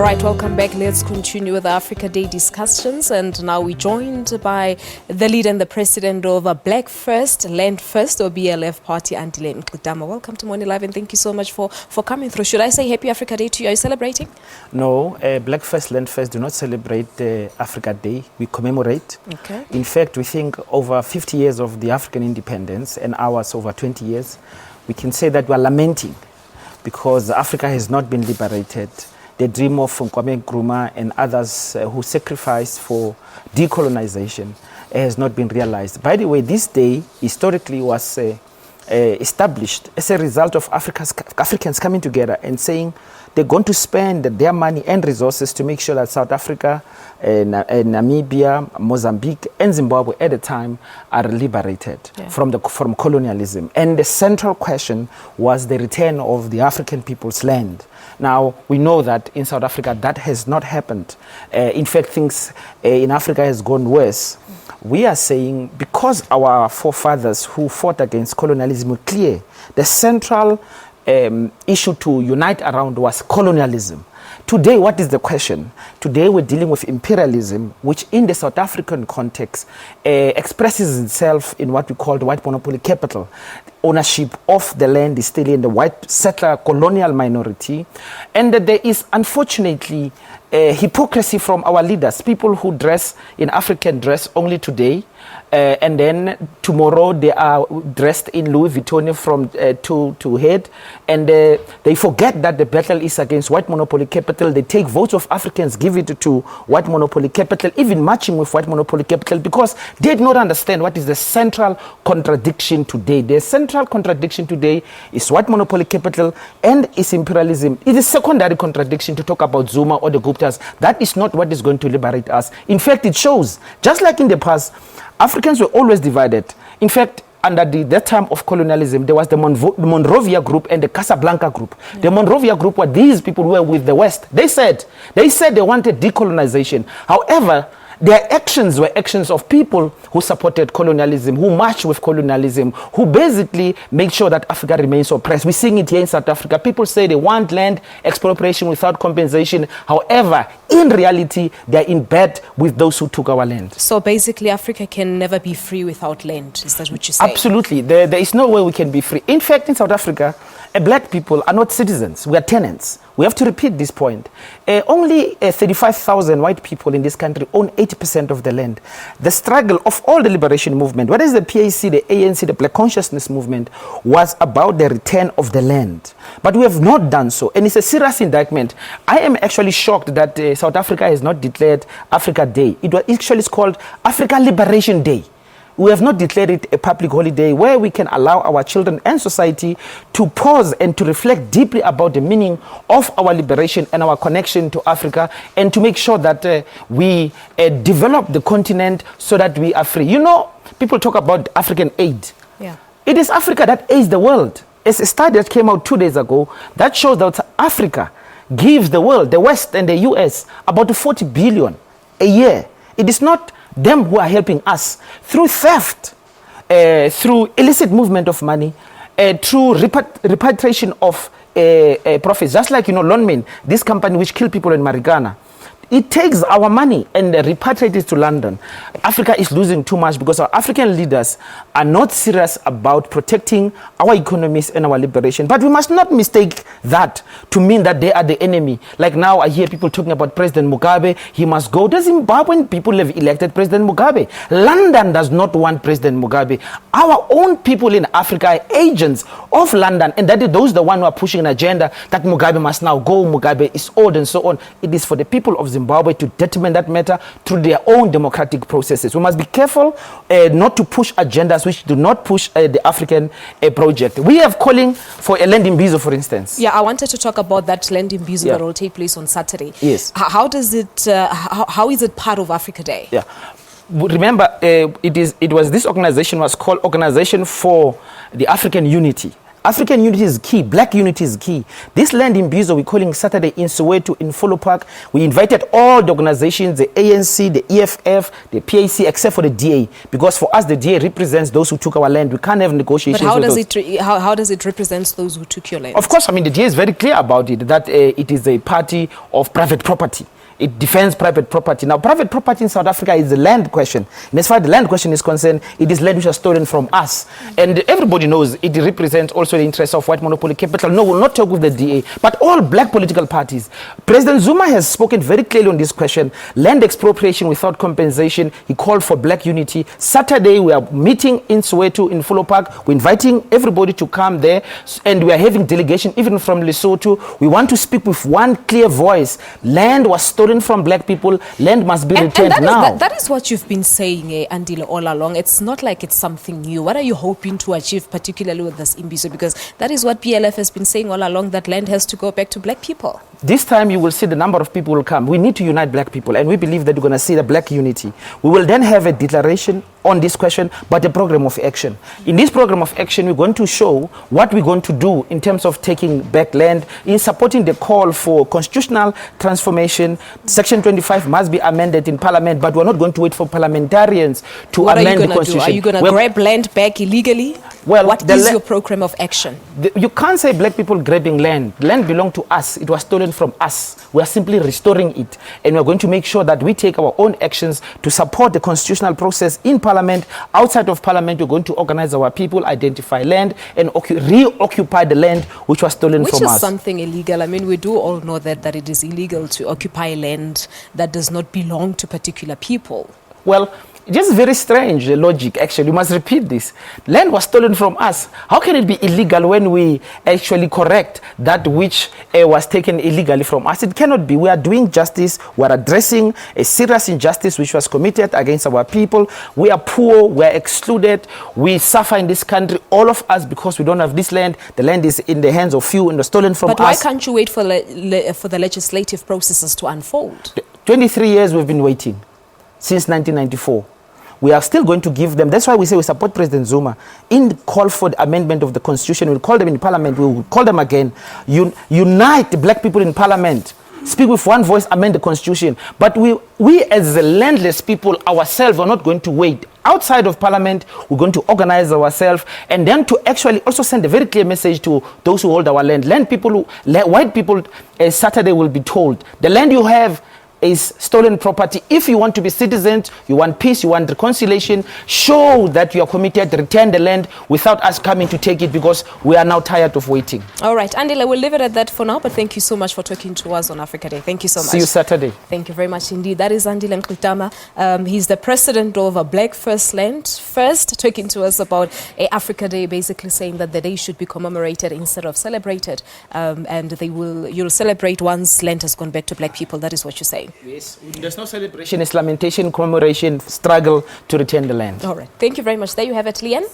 All right, welcome back. Let's continue with the Africa Day discussions. And now we're joined by the leader and the president of Black First, Land First, or BLF party, Andile Mngxitama. Welcome to Morning Live, and thank you so much for coming through. Should I say Happy Africa Day to you? Are you celebrating? No, Black First, Land First do not celebrate Africa Day. We commemorate. Okay. In fact, we think over 50 years of the African independence and ours over 20 years, we can say that we are lamenting because Africa has not been liberated. The dream of Kwame Nkrumah and others who sacrificed for decolonization has not been realized. By the way, this day historically was established as a result of Africans coming together and saying they're going to spend their money and resources to make sure that South Africa, Namibia, Mozambique, and Zimbabwe at the time are liberated from colonialism. And the central question was the return of the African people's land. Now, we know that in South Africa that has not happened. In fact, things in Africa has gone worse. We are saying because our forefathers who fought against colonialism were clear, the central issue to unite around was colonialism. Today, what is the question? Today, we're dealing with imperialism, which in the South African context expresses itself in what we call the white monopoly capital. Ownership of the land is still in the white settler colonial minority. And there is, unfortunately, hypocrisy from our leaders, people who dress in African dress only today, and then tomorrow they are dressed in Louis Vuitton from to head, and they forget that the battle is against white monopoly capital. They take votes of Africans, give it to white monopoly capital, even matching with white monopoly capital, because they did not understand what is the central contradiction today. The central contradiction today is white monopoly capital and is imperialism. It is secondary contradiction to talk about Zuma or the Guptas. That is not what is going to liberate us. In fact, it shows, just like in the past, Africans were always divided. In fact, under that time of colonialism, there was the Monrovia group and the Casablanca group. Yeah. The Monrovia group were these people who were with the West. They said they wanted decolonization. However, their actions were actions of people who supported colonialism, who marched with colonialism, who basically made sure that Africa remains oppressed. We're seeing it here in South Africa. People say they want land expropriation without compensation. However, in reality, they're in bed with those who took our land. So basically, Africa can never be free without land. Is that what you say? Absolutely. There is no way we can be free. In fact, in South Africa, black people are not citizens. We are tenants. We have to repeat this point. Only 35,000 white people in this country own 80% of the land. The struggle of all the liberation movement, whether it's the PAC, the ANC, the Black Consciousness movement, was about the return of the land. But we have not done so. And it's a serious indictment. I am actually shocked that South Africa has not declared Africa Day. It was actually called Africa Liberation Day. We have not declared it a public holiday where we can allow our children and society to pause and to reflect deeply about the meaning of our liberation and our connection to Africa, and to make sure that we develop the continent so that we are free. You know, people talk about African aid. Yeah. It is Africa that aids the world. It's a study that came out 2 days ago that shows that Africa gives the world, the West and the US, about 40 billion a year. It is not them who are helping us through theft, through illicit movement of money, through repatriation of profits. Just like, Lonmin, this company which killed people in Marikana, it takes our money and repatriates it to London. Africa is losing too much because our African leaders are not serious about protecting our economies and our liberation. But we must not mistake that to mean that they are the enemy. Like now I hear people talking about President Mugabe. He must go. The Zimbabwean people have elected President Mugabe. London does not want President Mugabe. Our own people in Africa are agents of London, and that is those the one who are pushing an agenda that Mugabe must now go, Mugabe is old, and so on. It is for the people of Zimbabwe to determine that matter through their own democratic processes. We must be careful not to push agendas which do not push the African project. We have calling for a land in Bizo, for instance. Yeah, I wanted to talk about that land in Bizo that will take place on Saturday. Yes. How does it? How is it part of Africa Day? Yeah. Remember, it was this organization was called Organization for the African Unity. African unity is key. Black unity is key. This land in Bizo, we're calling Saturday in Soweto, in Follow Park. We invited all the organizations, the ANC, the EFF, the PAC, except for the DA. Because for us, the DA represents those who took our land. We can't have negotiations. But how does it represent those who took your land? Of course, I mean, the DA is very clear about it, that it is a party of private property. It defends private property. Now, private property in South Africa is a land question. And as far as the land question is concerned, it is land which was stolen from us. And everybody knows it represents also the interests of white monopoly capital. No, we'll not talk with the DA, but all black political parties. President Zuma has spoken very clearly on this question. Land expropriation without compensation. He called for black unity. Saturday, we are meeting in Soweto, in Follow Park. We're inviting everybody to come there. And we are having delegation even from Lesotho. We want to speak with one clear voice. Land was stolen from black people. Land must be returned now. That is what you've been saying, Andile, all along. It's not like it's something new. What are you hoping to achieve, particularly with this Imbizo? Because that is what PLF has been saying all along, that land has to go back to black people. This time you will see the number of people will come. We need to unite black people, and we believe that we're going to see the black unity. We will then have a declaration on this question, but a program of action. In this program of action, we're going to show what we're going to do in terms of taking back land, in supporting the call for constitutional transformation. Section 25 must be amended in Parliament, but we're not going to wait for parliamentarians to amend the Constitution. Are you going to grab land back illegally? Well, what is your program of action? You can't say black people grabbing land. Land belonged to us. It was stolen from us. We are simply restoring it. And we're going to make sure that we take our own actions to support the constitutional process in Parliament. Outside of Parliament, we're going to organize our people, identify land, and reoccupy the land which was stolen from us. Which is something illegal. I mean, we do all know that it is illegal to occupy land that does not belong to particular people. Well, just very strange logic, actually. You must repeat this. Land was stolen from us. How can it be illegal when we actually correct that which was taken illegally from us? It cannot be. We are doing justice. We are addressing a serious injustice which was committed against our people. We are poor. We are excluded. We suffer in this country, all of us, because we don't have this land. The land is in the hands of few and stolen from us. But why can't you wait for the legislative processes to unfold? 23 years we've been waiting, since 1994. We are still going to give them. That's why we say we support President Zuma in the call for the amendment of the Constitution. We'll call them in Parliament. We will call them again. Unite the black people in Parliament. Speak with one voice, amend the Constitution. But we as the landless people ourselves are not going to wait. Outside of Parliament, we're going to organize ourselves and then to actually also send a very clear message to those who hold our land. White people, Saturday will be told, the land you have is stolen property. If you want to be citizens, you want peace, you want reconciliation, show that you are committed, return the land without us coming to take it, because we are now tired of waiting. All right, Andile, we'll leave it at that for now, but thank you so much for talking to us on Africa Day. Thank you so much. See you Saturday. Thank you very much indeed. That is Andile Mngxitama. He's the president of Black First Land First, talking to us about Africa Day, basically saying that the day should be commemorated instead of celebrated. And you'll celebrate once land has gone back to black people. That is what you're saying. Yes, there's no celebration, it's lamentation, commemoration, struggle to return the land. All right. Thank you very much. There you have it, Leanne.